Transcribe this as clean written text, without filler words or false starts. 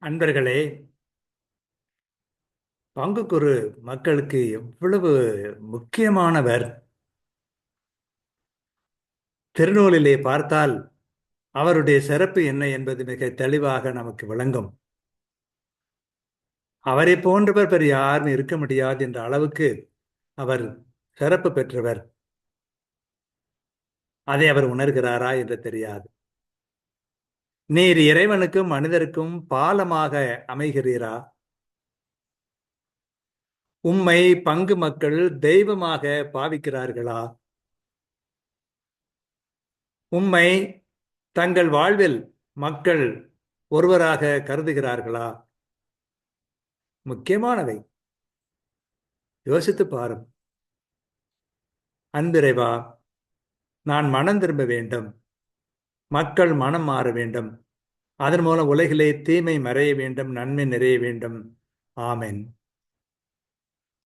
அன்பர்களே, பங்குக்குரு மக்களுக்கு எவ்வளவு முக்கியமானவர்! திருநூலிலே பார்த்தால் அவருடைய சிறப்பு என்ன என்பது மிக தெளிவாக நமக்கு விளங்கும். அவரை போன்றவர் வேறு யாரும் இருக்க முடியாது என்ற அளவுக்கு அவர் சிறப்பு பெற்றவர். அதை அவர் உணர்கிறாரா என்று தெரியாது. நீர் இறைவனுக்கும் மனிதருக்கும் பாலமாக அமைகிறீரா? உம்மை பங்கு மக்கள் தெய்வமாக பாவிக்கிறார்களா? உம்மை தங்கள் வாழ்வில் மக்கள் ஒருவராக கருதுகிறார்களா? முக்கியமானவை. யோசித்து பாரும். அன்பிறைவா, நான் மனம் திரும்ப வேண்டும். மக்கள் மனம் மாற வேண்டும். அதன் மூலம் உலகிலே தீமை மறைய வேண்டும், நன்மை நிறைய வேண்டும். ஆமென்.